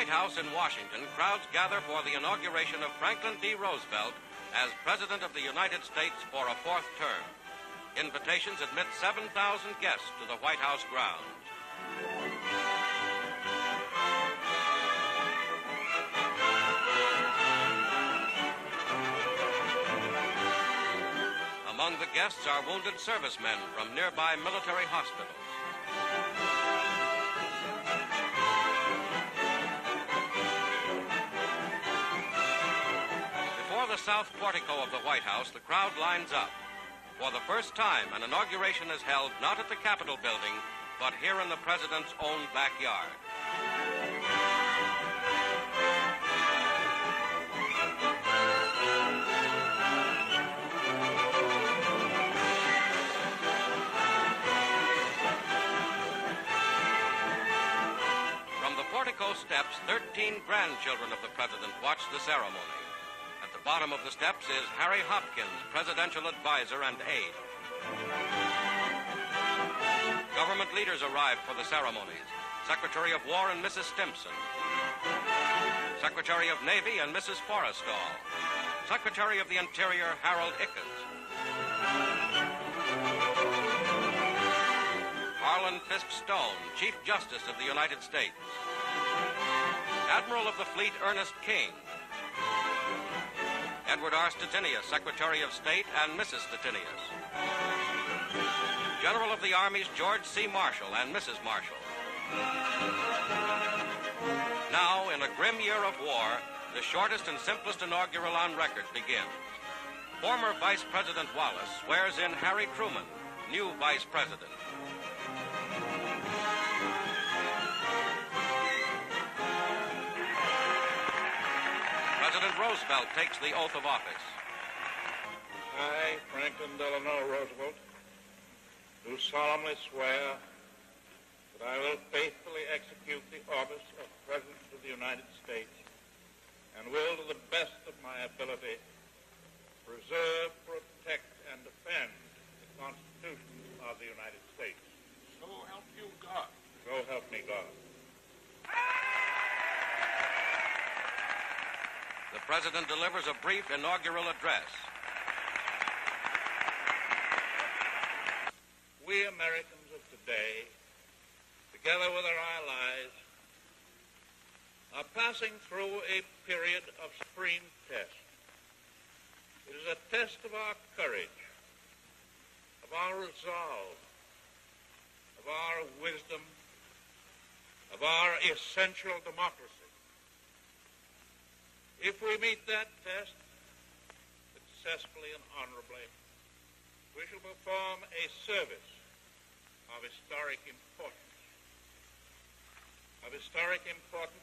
White House in Washington, crowds gather for the inauguration of Franklin D. Roosevelt as President of the United States for a fourth term. Invitations admit 7,000 guests to the White House grounds. Among the guests are wounded servicemen from nearby military hospitals. Before the south portico of the White House, the crowd lines up. For the first time, an inauguration is held not at the Capitol building, but here in the president's own backyard. From the portico steps, 13 grandchildren of the president watch the ceremony. At the bottom of the steps is Harry Hopkins, presidential advisor and aide. Government leaders arrived for the ceremonies. Secretary of War and Mrs. Stimson. Secretary of Navy and Mrs. Forrestal. Secretary of the Interior, Harold Ickes. Harlan Fiske Stone, Chief Justice of the United States. Admiral of the Fleet, Ernest King. Edward R. Stettinius, Secretary of State, and Mrs. Stettinius. General of the Armies, George C. Marshall, and Mrs. Marshall. Now, in a grim year of war, the shortest and simplest inaugural on record begins. Former Vice President Wallace swears in Harry Truman, new Vice President. President Roosevelt takes the oath of office. I, Franklin Delano Roosevelt, do solemnly swear that I will faithfully execute the office of President of the United States and will, to the best of my ability, preserve, protect, and defend the Constitution of the United States. So help you God. So help me God. The President delivers a brief inaugural address. We Americans of today, together with our allies, are passing through a period of supreme test. It is a test of our courage, of our resolve, of our wisdom, of our essential democracy. If we meet that test successfully and honorably, we shall perform a service of historic importance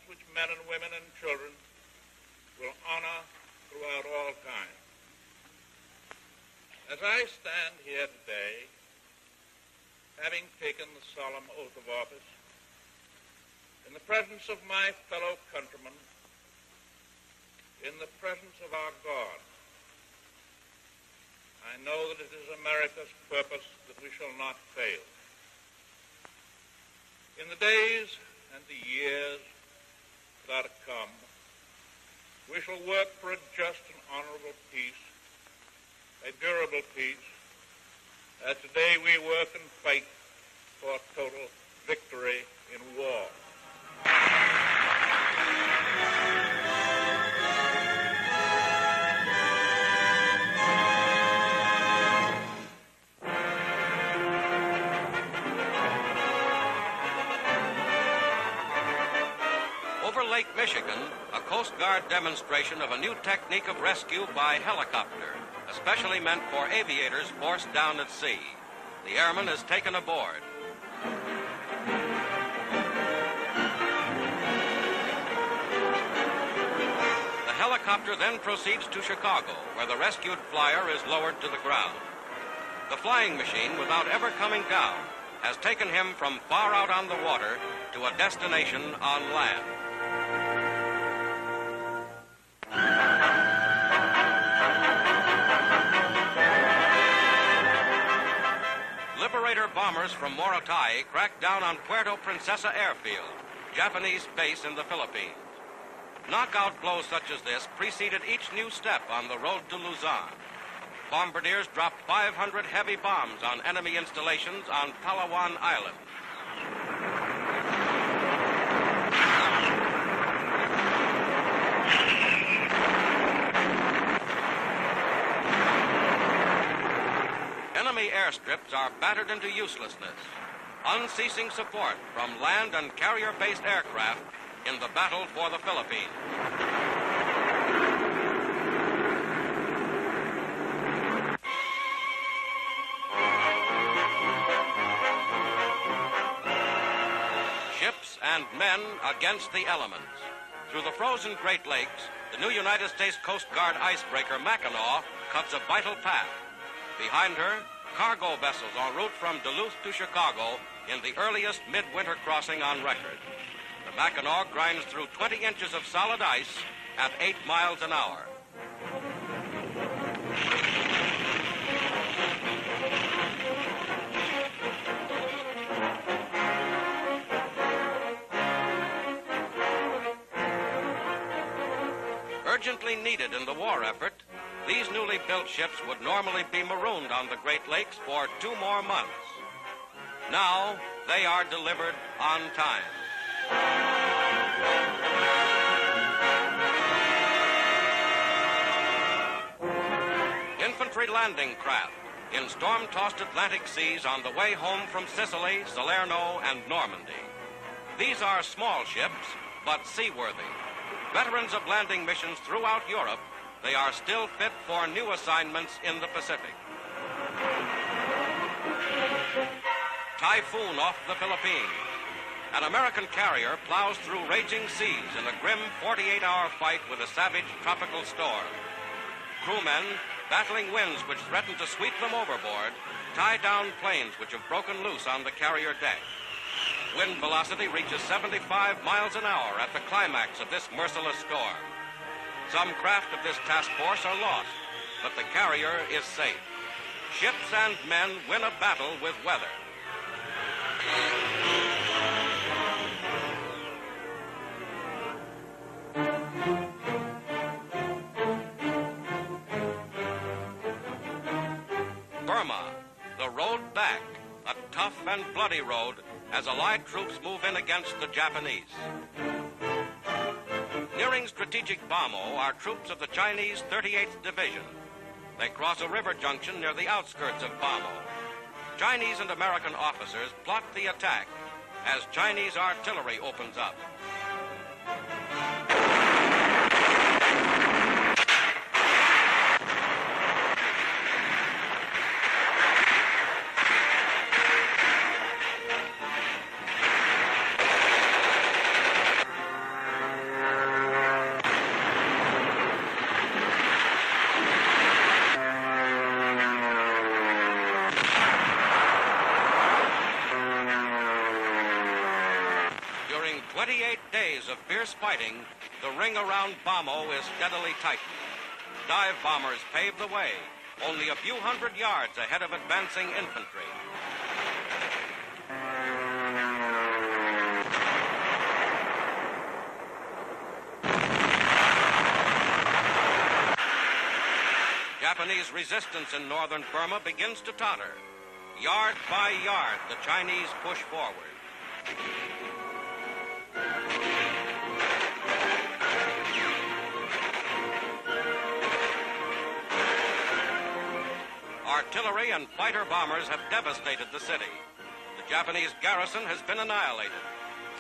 which men and women and children will honor throughout all time. As I stand here today, having taken the solemn oath of office, in the presence of my fellow countrymen, in the presence of our God, I know that it is America's purpose that we shall not fail. In the days and the years that are to come, we shall work for a just and honorable peace, a durable peace, as today we work and fight for total victory in war. Over Lake Michigan, a Coast Guard demonstration of a new technique of rescue by helicopter, especially meant for aviators forced down at sea. The airman is taken aboard. The helicopter then proceeds to Chicago, where the rescued flyer is lowered to the ground. The flying machine, without ever coming down, has taken him from far out on the water to a destination on land. Liberator bombers from Morotai cracked down on Puerto Princesa airfield, Japanese base in the Philippines. Knockout blows such as this preceded each new step on the road to Luzon. Bombardiers dropped 500 heavy bombs on enemy installations on Palawan Island. Enemy airstrips are battered into uselessness. Unceasing support from land and carrier-based aircraft in the battle for the Philippines. Ships and men against the elements. Through the frozen Great Lakes, the new United States Coast Guard icebreaker Mackinac cuts a vital path. Behind her, cargo vessels en route from Duluth to Chicago in the earliest midwinter crossing on record. The Mackinac grinds through 20 inches of solid ice at 8 miles an hour. Urgently needed in the war effort, these newly built ships would normally be marooned on the Great Lakes for 2 more months. Now, they are delivered on time. Infantry landing craft in storm-tossed Atlantic seas on the way home from Sicily, Salerno, and Normandy. These are small ships, but seaworthy. Veterans of landing missions throughout Europe, they are still fit for new assignments in the Pacific. Typhoon off the Philippines. An American carrier plows through raging seas in a grim 48-hour fight with a savage tropical storm. Crewmen, battling winds which threaten to sweep them overboard, tie down planes which have broken loose on the carrier deck. Wind velocity reaches 75 miles an hour at the climax of this merciless storm. Some craft of this task force are lost, but the carrier is safe. Ships and men win a battle with weather. Burma, the road back, a tough and bloody road as Allied troops move in against the Japanese. Nearing strategic Bamo are troops of the Chinese 38th Division. They cross a river junction near the outskirts of Bamo. Chinese and American officers plot the attack as Chinese artillery opens up. During 28 days of fierce fighting, the ring around Bamo is steadily tightened. Dive bombers pave the way, only a few hundred yards ahead of advancing infantry. Japanese resistance in northern Burma begins to totter. Yard by yard, the Chinese push forward. Artillery and fighter bombers have devastated the city. The Japanese garrison has been annihilated.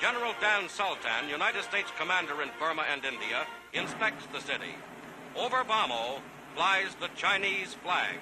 General Dan Sultan, United States commander in Burma and India, inspects the city. Over Bamo flies the Chinese flag.